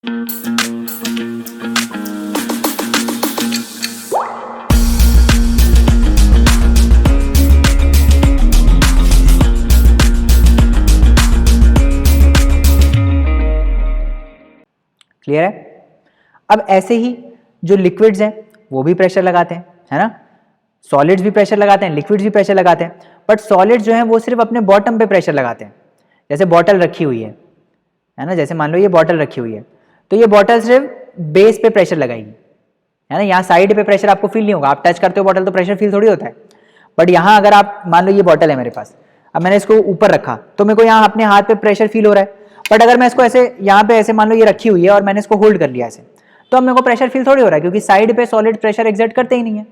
Clear है? अब ऐसे ही जो लिक्विड्स हैं वो भी प्रेशर लगाते हैं, है ना? सॉलिड्स भी प्रेशर लगाते हैं, लिक्विड्स भी प्रेशर लगाते हैं, बट सॉलिड्स जो हैं वो सिर्फ अपने बॉटम पे प्रेशर लगाते हैं। जैसे बॉटल रखी हुई है ना, जैसे मान लो ये बॉटल रखी हुई है, तो ये बॉटल सिर्फ बेस पे प्रेशर लगाएगी, है ना? यहाँ साइड पे प्रेशर आपको फील नहीं होगा, आप टच करते हो बॉटल तो प्रेशर फील थोड़ी होता है। बट यहाँ अगर आप मान लो ये बॉटल है मेरे पास, अब मैंने इसको ऊपर रखा तो मेरे को यहाँ अपने हाथ पे प्रेशर फील हो रहा है, बट अगर मैं इसको ऐसे यहाँ पे ऐसे मान लो ये रखी हुई है और मैंने इसको होल्ड कर लिया ऐसे, तो अब मेरे को प्रेशर फील थोड़ी हो रहा है, क्योंकि साइड पे सॉलिड प्रेशर एक्सर्ट करते ही नहीं है।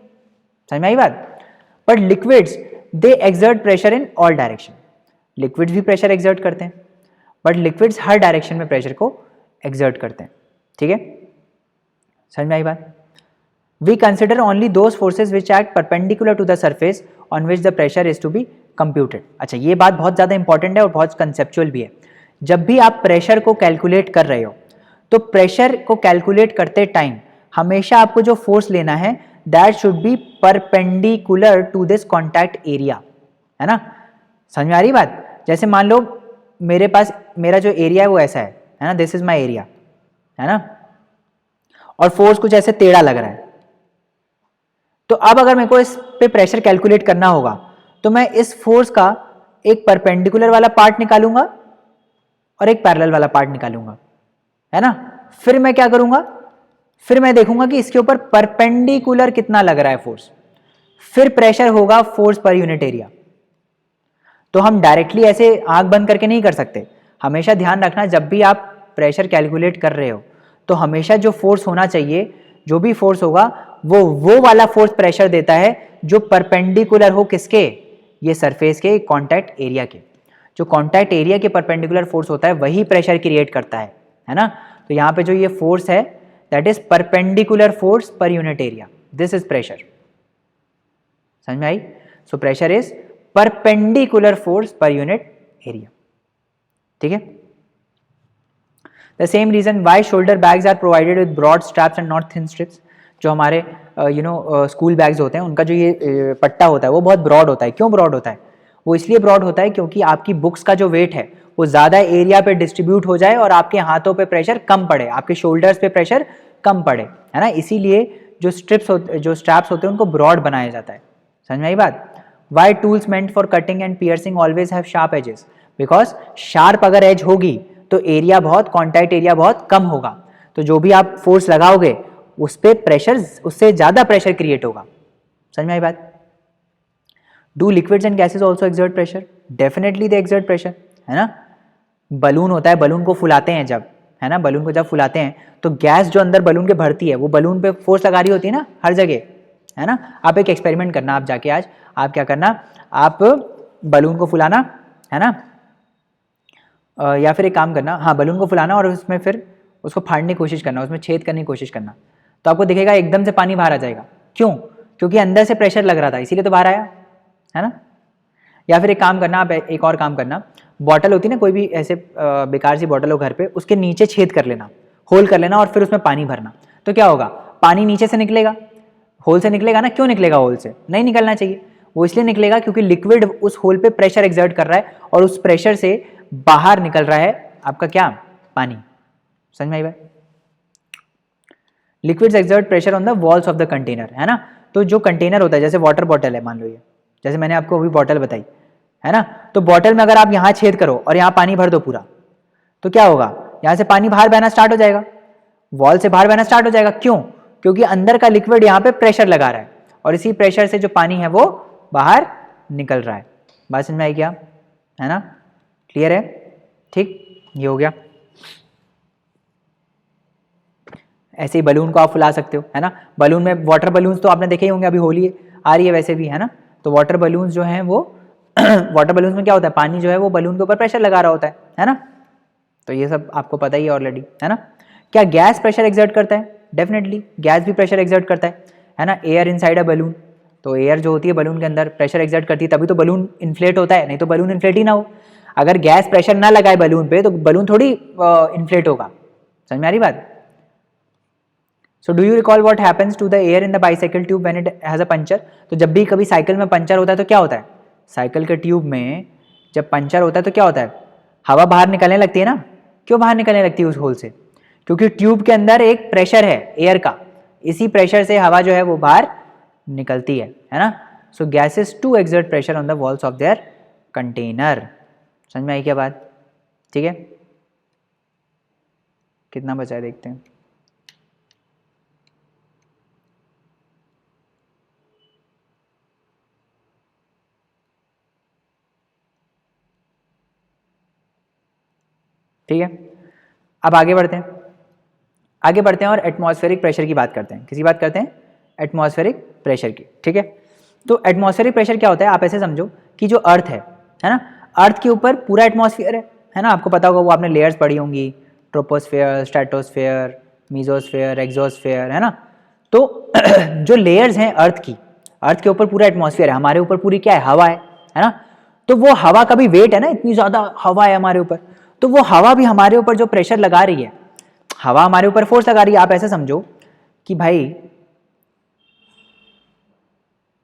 समझ में आई बात? But liquids they exert pressure in all direction. Liquids भी प्रेशर एक्सर्ट करते हैं, बट लिक्विड्स हर डायरेक्शन में प्रेशर को एक्सर्ट करते हैं। ठीक है, समझ में आई बात? We consider only those forces which act perpendicular to the surface on which the pressure is to be computed. अच्छा, ये बात बहुत ज़्यादा इंपॉर्टेंट है और बहुत कंसेप्चुअल भी है। जब भी आप प्रेशर को कैलकुलेट कर रहे हो तो प्रेशर को कैलकुलेट करते टाइम हमेशा आपको जो फोर्स लेना है that should be perpendicular to this contact area, है ना? समझ में आ रही बात? जैसे मान लो मेरे पास मेरा जो एरिया है वो ऐसा है ना, दिस इज माई एरिया, है ना? और फोर्स कुछ ऐसे टेढ़ा लग रहा है, तो अब अगर मेरे को इस पे प्रेशर कैलकुलेट करना होगा तो मैं इस फोर्स का एक परपेंडिकुलर वाला पार्ट निकालूंगा और एक पैरेलल वाला पार्ट निकालूंगा, है ना? फिर मैं क्या करूंगा, फिर मैं देखूंगा कि इसके ऊपर परपेंडिकुलर कितना लग रहा है फोर्स, फिर प्रेशर होगा फोर्स पर यूनिट एरिया। तो हम डायरेक्टली ऐसे आंख बंद करके नहीं कर सकते। हमेशा ध्यान रखना, जब भी आप प्रेशर कैलकुलेट कर रहे हो तो हमेशा जो फोर्स होना चाहिए, जो भी फोर्स होगा वो वाला फोर्स प्रेशर देता है जो परपेंडिकुलर हो किसके, ये सरफेस के कांटेक्ट एरिया के। जो कांटेक्ट एरिया के परपेंडिकुलर फोर्स होता है वही प्रेशर क्रिएट करता है ना? तो यहाँ पे जो ये फोर्स है that is perpendicular force per unit area, this is pressure. समझ में आई? So pressure is perpendicular force per unit area. ठीक है? The same reason why shoulder bags are provided with broad straps and not thin strips. जो हमारे school bags होते हैं उनका जो ये पट्टा होता है वो बहुत ब्रॉड होता है। क्यों ब्रॉड होता है? वो इसलिए ब्रॉड होता है क्योंकि आपकी बुक्स का जो वेट है वो ज़्यादा एरिया पे डिस्ट्रीब्यूट हो जाए और आपके हाथों पे प्रेशर कम पड़े, आपके शोल्डर्स पे प्रेशर कम पड़े, है ना? इसीलिए जो स्ट्रैप्स होते हैं उनको ब्रॉड बनाया जाता है। समझ में आई बात? Why tools meant for cutting and piercing always have sharp edges? Because sharp अगर एज होगी तो एरिया बहुत, कॉन्टैक्ट एरिया बहुत कम होगा, तो जो भी आप फोर्स लगाओगे उस पे प्रेशर, उससे ज्यादा प्रेशर क्रिएट होगा। समझ में आई बात? Do liquids and gases also exert pressure? Definitely they exert pressure, है ना? बलून होता है, बलून को फुलाते हैं जब, है ना? बलून को जब फुलाते हैं तो गैस जो अंदर बलून के भरती है वो बलून पे फोर्स लगा रही होती है ना हर जगह, है ना? आप एक एक्सपेरिमेंट करना, आप जाके आज आप क्या करना, आप बलून को फुलाना, है ना? या फिर एक काम करना, हाँ, बलून को फुलाना और उसमें फिर उसको फाड़ने की कोशिश करना, उसमें छेद करने की कोशिश करना, तो आपको दिखेगा एकदम से पानी बाहर आ जाएगा। क्यों? क्योंकि अंदर से प्रेशर लग रहा था, इसीलिए तो बाहर आया, है ना? या फिर एक काम करना, आप एक और काम करना, बॉटल होती है ना, कोई भी ऐसे बेकार सी बॉटल हो घर पे, उसके नीचे छेद कर लेना, होल कर लेना और फिर उसमें पानी भरना, तो क्या होगा, पानी नीचे से निकलेगा, होल से निकलेगा ना। क्यों निकलेगा होल से? नहीं निकलना चाहिए, वो इसलिए निकलेगा क्योंकि लिक्विड उस होल पे प्रेशर एक्सर्ट कर रहा है और उस प्रेशर से बाहर निकल रहा है आपका क्या, पानी। समझ में आई बात? Liquids exert pressure on the walls of the container, है ना? तो जो कंटेनर होता है, जैसे वाटर बॉटल है, मान लो ये, जैसे मैंने आपको अभी बॉटल बताई, है ना? तो बॉटल में अगर आप यहाँ छेद करो और यहाँ पानी भर दो पूरा, तो क्या होगा, यहाँ से पानी बाहर बहना स्टार्ट हो जाएगा, वॉल से बाहर बहना स्टार्ट हो जाएगा। क्यों? क्योंकि अंदर का लिक्विड यहाँ पे प्रेशर लगा रहा है और इसी प्रेशर से जो पानी है वो बाहर निकल रहा है। बात समझ में आई क्या? है ना? क्लियर है? ठीक, ये हो गया। ऐसे ही बलून को आप फुला सकते हो, है ना? बलून में वाटर बलून्स तो आपने देखे ही होंगे, अभी होली आ रही है वैसे भी, है ना? तो वाटर बलून्स जो हैं वो वाटर बलून्स में क्या होता है, पानी जो है वो बलून के ऊपर प्रेशर लगा रहा होता है ना? तो ये सब आपको पता ही है ऑलरेडी, है ना? क्या गैस प्रेशर एक्सर्ट करता है? डेफिनेटली गैस भी प्रेशर एक्सर्ट करता है ना? एयर इनसाइड अ बलून, तो एयर जो होती है बलून के अंदर प्रेशर एक्सर्ट करती है, तभी तो बलून इन्फ्लेट होता है, नहीं तो बलून इन्फ्लेट ही ना हो। अगर गैस प्रेशर ना लगाए बलून पे तो बलून थोड़ी इन्फ्लेट होगा, समझ में आ रही बात? So do you recall what happens to the air in the bicycle tube when it has a puncture? तो जब भी कभी साइकिल में पंचर होता है तो क्या होता है, साइकिल के ट्यूब में जब पंचर होता है तो क्या होता है, हवा बाहर निकलने लगती है ना। क्यों बाहर निकलने लगती है उस होल से? क्योंकि ट्यूब के अंदर एक प्रेशर है एयर का, इसी प्रेशर से हवा जो है वो बाहर निकलती है ना। So gases to exert pressure on the walls of their container. समझ में आई क्या बात? ठीक है, कितना बचा है देखते हैं। ठीक है, अब आगे बढ़ते हैं और एटमॉस्फेरिक प्रेशर की बात करते हैं। किसी बात करते हैं एटमॉस्फेरिक प्रेशर की। ठीक है, तो एटमॉस्फेरिक प्रेशर क्या होता है, आप ऐसे समझो कि जो अर्थ है ना, अर्थ के ऊपर पूरा एटमॉस्फेयर है ना। आपको पता होगा, वो आपने लेयर्स पढ़ी होंगी, ट्रोपोस्फेयर, स्ट्रेटोस्फेयर, मीजोस्फेयर, एक्सोस्फेयर, है ना। तो जो लेयर्स हैं अर्थ की, अर्थ के ऊपर पूरा एटमॉस्फेयर है, हमारे ऊपर पूरी क्या है, हवा है ना। तो वो हवा का भी वेट है ना, इतनी ज़्यादा हवा है हमारे ऊपर, तो वो हवा भी हमारे ऊपर जो प्रेशर लगा रही है, हवा हमारे ऊपर फोर्स लगा रही है। आप ऐसे समझो कि भाई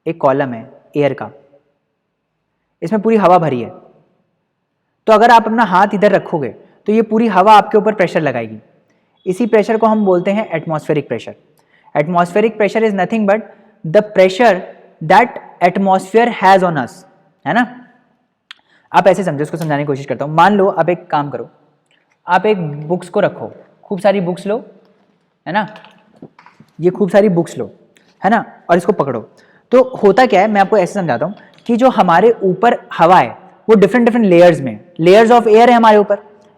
एक कॉलम है एयर का, इसमें पूरी हवा भरी है, तो अगर आप अपना हाथ इधर रखोगे तो ये पूरी हवा आपके ऊपर प्रेशर लगाएगी। इसी प्रेशर को हम बोलते हैं atmospheric pressure. Atmospheric pressure is nothing but the pressure that atmosphere has on us, है ना। आप ऐसे समझो, इसको समझाने की कोशिश करता हूँ। मान लो आप एक काम करो, आप एक बुक्स को रखो, खूब सारी बुक्स लो, है ना, ये खूब सारी बुक्स लो, है ना, और इसको पकड़ो। तो होता क्या है, मैं आपको ऐसे समझाता हूँ कि जो हमारे ऊपर हवा है वो डिफरेंट डिफरेंट लेयर्स में, लेयर्स ऑफ एयर है हमारे ऊपर,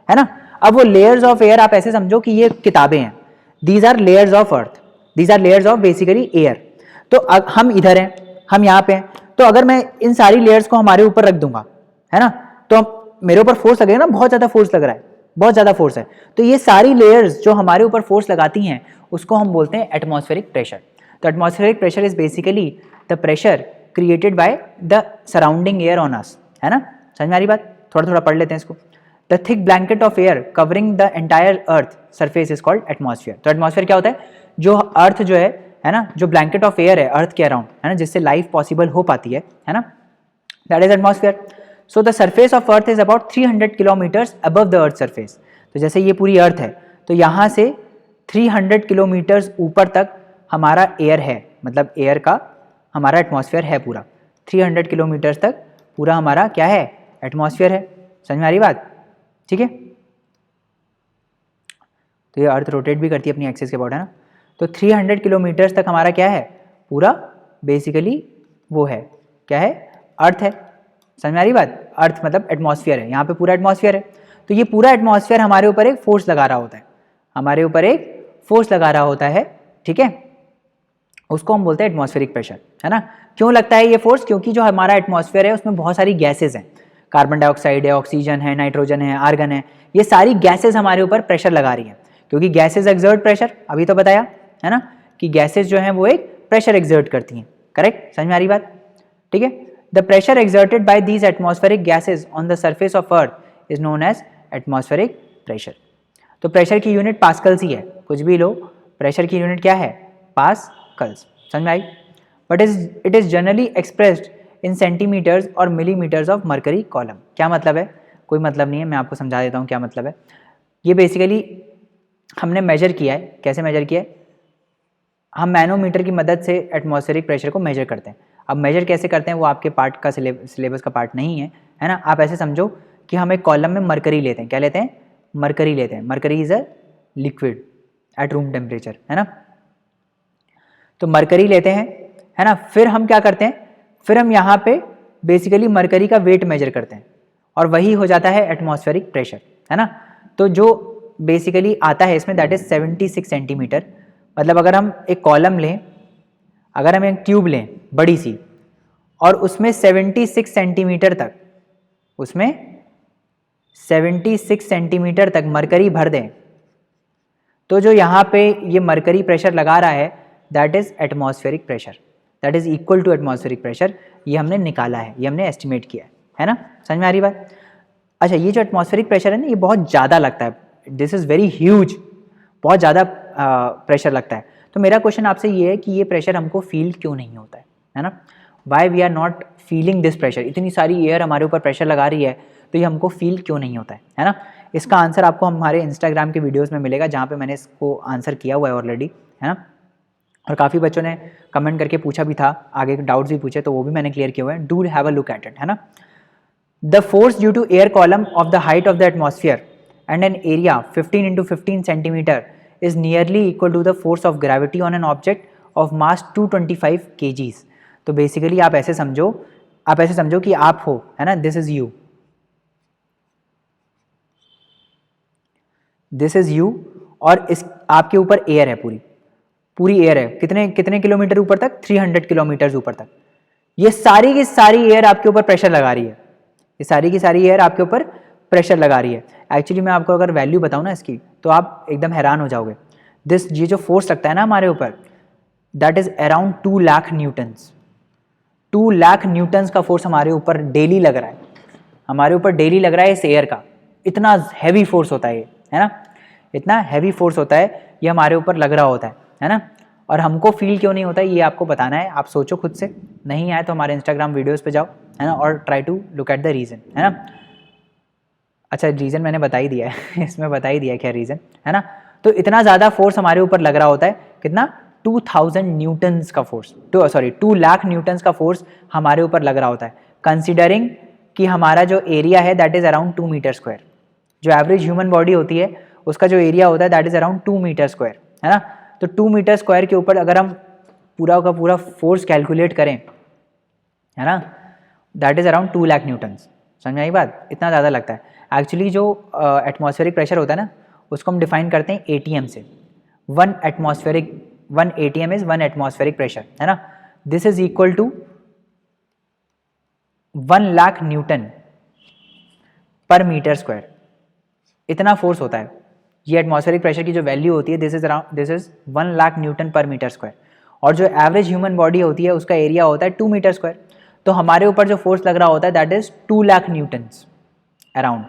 है ना। अब वो लेयर्स ऑफ एयर आप ऐसे समझो कि ये किताबें हैं, these are layers of earth, these are layers of basically air. तो हम इधर हैं, हम यहाँ पे हैं, तो अगर मैं इन सारी लेयर्स को हमारे ऊपर रख दूंगा, है ना, तो मेरे ऊपर फोर्स लगेगा ना, बहुत ज़्यादा फोर्स लग रहा है, बहुत ज़्यादा फोर्स है। तो ये सारी लेयर्स जो हमारे ऊपर फोर्स लगाती हैं उसको हम बोलते हैं एटमॉस्फेरिक प्रेशर। तो atmospheric pressure is basically the pressure created by the surrounding air on us, है ना। समझ में आ रही बात? थोड़ा थोड़ा पढ़ लेते हैं इसको। The thick blanket of air covering the entire earth surface is called atmosphere. तो एटमॉस्फेयर क्या होता है, जो अर्थ जो है ना, जो ब्लैंकेट ऑफ एयर है अर्थ के अराउंड, है ना, जिससे लाइफ पॉसिबल हो पाती है ना, that is atmosphere. So the surface of earth is about 300 kilometres above the earth surface. तो जैसे ये पूरी अर्थ है, तो यहाँ से 300 किलोमीटर्स ऊपर तक हमारा एयर है, मतलब एयर का हमारा एटमॉस्फेयर है पूरा, 300 किलोमीटर्स तक पूरा हमारा क्या है, एटमॉस्फेयर है। समझ में आ रही बात? ठीक है, तो ये अर्थ रोटेट भी करती है अपनी एक्सिस के अबाउट, है ना। तो 300 किलोमीटर्स तक हमारा क्या है, पूरा बेसिकली वो है, क्या है, अर्थ है। समझ में आ रही बात? अर्थ मतलब एटमॉस्फेयर है, यहाँ पे पूरा एटमॉस्फेयर है। तो ये पूरा एटमॉस्फेयर हमारे ऊपर एक फोर्स लगा रहा होता है, हमारे ऊपर एक फोर्स लगा रहा होता है, ठीक है, उसको हम बोलते हैं एटमॉस्फेरिक प्रेशर, है ना। क्यों लगता है ये फोर्स? क्योंकि जो हमारा एटमॉस्फेयर है उसमें बहुत सारी गैसेज हैं, कार्बन डाइऑक्साइड है, ऑक्सीजन है, नाइट्रोजन है, आर्गन है, ये सारी गैसेज हमारे ऊपर प्रेशर लगा रही हैं, क्योंकि गैसेज एक्सर्ट प्रेशर, अभी तो बताया है ना कि गैसेज जो हैं वो एक प्रेशर एक्सर्ट करती हैं, करेक्ट। समझ में आ रही बात? ठीक है, the pressure exerted by these atmospheric gases on the surface of earth is known as atmospheric pressure. तो प्रेशर की यूनिट पास्कल्स ही है, कुछ भी लो, प्रेशर की यूनिट क्या है, पास्कल्स। समझ में आई? But it is generally expressed in centimetres और मिलीमीटर्स ऑफ मरकरी कॉलम। क्या मतलब है? कोई मतलब नहीं है, मैं आपको समझा देता हूँ क्या मतलब है। ये बेसिकली हमने मेजर किया है। कैसे मेजर किया है? हम मैनोमीटर की मदद से एटमॉस्फेरिक प्रेशर को मेजर करते हैं। अब मेजर कैसे करते हैं वो आपके पार्ट का सिलेबस का पार्ट नहीं है, है ना। आप ऐसे समझो कि हम एक कॉलम में मरकरी लेते हैं, क्या लेते हैं, मरकरी लेते हैं। Mercury is a liquid at room temperature, है ना। तो मरकरी लेते हैं, है ना, फिर हम क्या करते हैं, फिर हम यहाँ पे बेसिकली मरकरी का वेट मेजर करते हैं और वही हो जाता है एटमॉस्फेरिक प्रेशर, है ना। तो जो बेसिकली आता है इसमें दैट इज 76 सेंटीमीटर। मतलब अगर हम एक कॉलम लें, अगर हम एक ट्यूब लें बड़ी सी और उसमें 76 सेंटीमीटर तक, उसमें 76 सेंटीमीटर तक मरकरी भर दें, तो जो यहाँ पे ये मरकरी प्रेशर लगा रहा है that is atmospheric pressure, that is equal to atmospheric pressure. ये हमने निकाला है, ये हमने एस्टिमेट किया है ना। समझ में आ रही बात? अच्छा, ये जो एटमॉस्फेरिक प्रेशर है ना, ये बहुत ज़्यादा लगता है, दिस इज़ वेरी ह्यूज। बहुत ज़्यादा प्रेशर लगता है। तो मेरा क्वेश्चन आपसे ये है कि ये प्रेशर हमको फील क्यों नहीं होता है ना? Why we are not feeling this pressure? इतनी सारी एयर हमारे ऊपर प्रेशर लगा रही है तो ये हमको फील क्यों नहीं होता है ना? इसका आंसर आपको हमारे इंस्टाग्राम के वीडियोस में मिलेगा, जहाँ पे मैंने इसको आंसर किया हुआ है ऑलरेडी, है ना? और काफ़ी बच्चों ने कमेंट करके पूछा भी था, आगे डाउट्स भी पूछे, तो वो भी मैंने क्लियर किया हुआ है। Do have a look at it, है ना? The force due to air column of the height of the atmosphere and an area 15 into 15 centimetre is nearly equal to the force of gravity on an object of mass 225 kgs। तो basically आप ऐसे समझो कि आप हो, है ना? This is you और इस आपके ऊपर एयर है, पूरी एयर है। कितने किलोमीटर ऊपर तक? 300 किलोमीटर ऊपर तक। ये सारी की सारी एयर आपके ऊपर प्रेशर लगा रही है, ये सारी की सारी एयर आपके ऊपर प्रेशर लगा रही है। एक्चुअली मैं आपको अगर वैल्यू बताऊं ना इसकी, तो आप एकदम हैरान हो जाओगे। ये जो फोर्स लगता है ना हमारे ऊपर, that is around 2 lakh Newton's. 2 lakh Newton's का फोर्स हमारे ऊपर डेली लग रहा है, हमारे ऊपर डेली लग रहा है इस एयर का। इतना हैवी फोर्स होता है ये, है ना? इतना हैवी फोर्स होता है, ये हमारे ऊपर लग रहा होता है ना? और हमको फील क्यों नहीं होता है, ये आपको बताना है। आप सोचो खुद से, नहीं आए तो हमारे इंस्टाग्राम वीडियोस पे जाओ, है ना, और try to look at the reason, है ना? अच्छा, रीज़न मैंने बता ही दिया है इसमें बता ही दिया क्या रीज़न, है ना? तो इतना ज़्यादा फोर्स हमारे ऊपर लग रहा होता है, कितना? 2000 न्यूटन्स का फोर्स, 2 लाख न्यूटन्स का फोर्स हमारे ऊपर लग रहा होता है, कंसिडरिंग कि हमारा जो एरिया है that is around 2 metre square. जो एवरेज ह्यूमन बॉडी होती है उसका जो एरिया होता है that is around 2 metre square, है ना? तो 2 मीटर स्क्वायर के ऊपर अगर हम पूरा का पूरा फोर्स कैलकुलेट करें, है ना, that is around 2 lakh Newton's. समझ में आई बात? इतना ज़्यादा लगता है। एक्चुअली जो एटमॉस्फेरिक प्रेशर होता है ना, उसको हम डिफाइन करते हैं ATM से। 1 ATM इज 1 एटमॉस्फेरिक प्रेशर, है ना? This is equal to 1 lakh newton per metre square. इतना फोर्स होता है। ये एटमॉस्फेरिक प्रेशर की जो वैल्यू होती है, this is 1 lakh newton per metre square. और जो एवरेज ह्यूमन बॉडी होती है उसका एरिया होता है 2 मीटर स्क्वायर। तो हमारे ऊपर जो फोर्स लग रहा होता है that is 2 lakh Newton's around.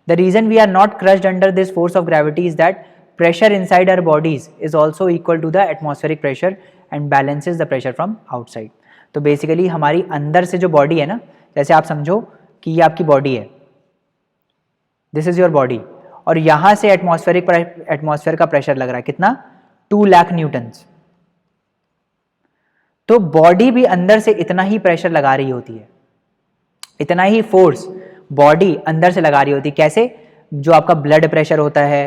The reason we are not crushed under this force of gravity is that pressure inside our bodies is also equal to the atmospheric pressure and balances the pressure from outside. तो basically हमारी अंदर से जो body है ना, जैसे आप समझो कि ये आपकी बॉडी है, दिस इज योर बॉडी, और यहां से एटमॉस्फेयर का प्रेशर लग रहा है कितना? 2 लाख न्यूटन्स। तो बॉडी भी अंदर से इतना ही प्रेशर लगा रही होती है, इतना ही फोर्स बॉडी अंदर से लगा रही होती है। कैसे? जो आपका ब्लड प्रेशर होता है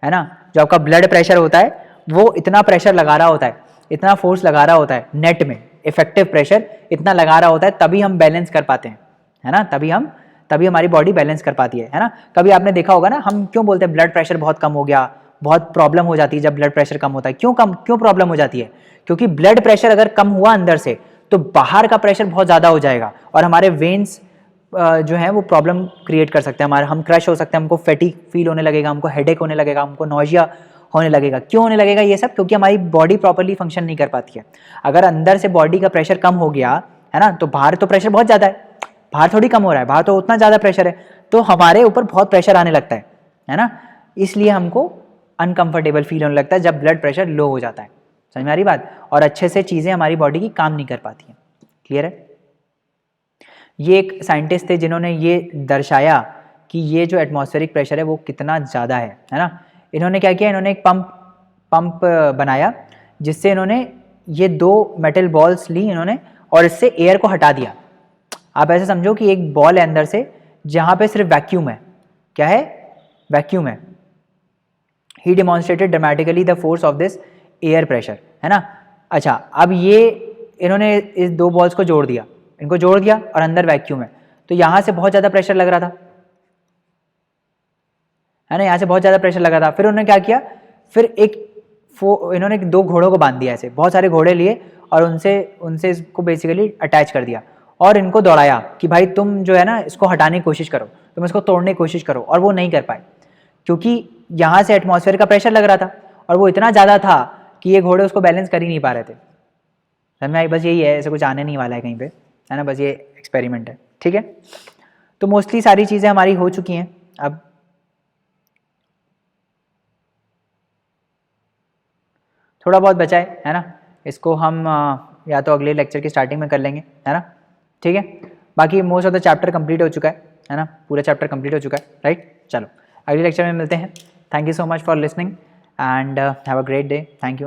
ना, जो आपका ब्लड प्रेशर होता है वो इतना प्रेशर लगा रहा होता है, इतना फोर्स लगा रहा होता है नेट में, इफेक्टिव प्रेशर इतना लगा रहा होता है, तभी हम बैलेंस कर पाते हैं, है ना? तभी हमारी बॉडी बैलेंस कर पाती है ना? कभी आपने देखा होगा ना, हम क्यों बोलते हैं ब्लड प्रेशर बहुत कम हो गया, बहुत प्रॉब्लम हो जाती है जब ब्लड प्रेशर कम होता है। क्यों प्रॉब्लम हो जाती है? क्योंकि ब्लड प्रेशर अगर कम हुआ अंदर से तो बाहर का प्रेशर बहुत ज़्यादा हो जाएगा और हमारे वेन्स जो है वो प्रॉब्लम क्रिएट कर सकते हैं। हम क्रश हो सकते हैं, हमको फैटिक फील होने लगेगा, हमको हेडेक होने लगेगा, हमको नॉजिया होने लगेगा। क्यों होने लगेगा ये सब? क्योंकि हमारी बॉडी प्रॉपर्ली फंक्शन नहीं कर पाती है। अगर अंदर से बॉडी का प्रेशर कम हो गया, है ना, तो बाहर तो प्रेशर बहुत ज़्यादा है, बाहर थोड़ी कम हो रहा है, बाहर तो उतना ज़्यादा प्रेशर है, तो हमारे ऊपर बहुत प्रेशर आने लगता है ना? इसलिए हमको अनकंफर्टेबल फील होने लगता है जब ब्लड प्रेशर लो हो जाता है। समझ में आ रही बात? और अच्छे से चीज़ें हमारी बॉडी की काम नहीं कर पाती हैं। क्लियर है? ये एक साइंटिस्ट थे जिन्होंने ये दर्शाया कि ये जो एटमॉस्फेरिक प्रेशर है वो कितना ज़्यादा है ना? इन्होंने क्या किया? इन्होंने एक पंप बनाया, जिससे इन्होंने ये 2 मेटल बॉल्स ली इन्होंने और इससे एयर को हटा दिया। आप ऐसे समझो कि एक बॉल है अंदर से जहाँ पे सिर्फ वैक्यूम है। क्या है? वैक्यूम है। He demonstrated dramatically the force of this air pressure, है ना? अच्छा, अब ये इन्होंने इस 2 बॉल्स को जोड़ दिया, इनको जोड़ दिया और अंदर वैक्यूम है, तो यहाँ से बहुत ज़्यादा प्रेशर लग रहा था, है ना? यहाँ से बहुत ज़्यादा प्रेशर लगा था। फिर उन्होंने क्या किया? फिर इन्होंने 2 घोड़ों को बांध दिया, ऐसे बहुत सारे घोड़े लिए और उनसे इसको बेसिकली अटैच कर दिया और इनको दौड़ाया कि भाई तुम जो है ना इसको हटाने की कोशिश करो, तुम इसको तोड़ने की कोशिश करो। और वो नहीं कर पाए क्योंकि यहाँ से एटमॉस्फेयर का प्रेशर लग रहा था और वो इतना ज़्यादा था कि ये घोड़े उसको बैलेंस कर ही नहीं पा रहे थे। समझ में आई? बस यही है, ऐसे कुछ आने नहीं वाला है कहीं पे, है ना? बस ये एक्सपेरिमेंट है, ठीक है? तो मोस्टली सारी चीज़ें हमारी हो चुकी हैं। अब थोड़ा बहुत बचा है ना, इसको हम या तो अगले लेक्चर की स्टार्टिंग में कर लेंगे, है ना, ठीक है। बाकी most of the chapter complete हो चुका है ना, पूरा चैप्टर कंप्लीट हो चुका है, राइट। चलो अगले लेक्चर में मिलते हैं। Thank you so much for listening and have a great day. Thank you.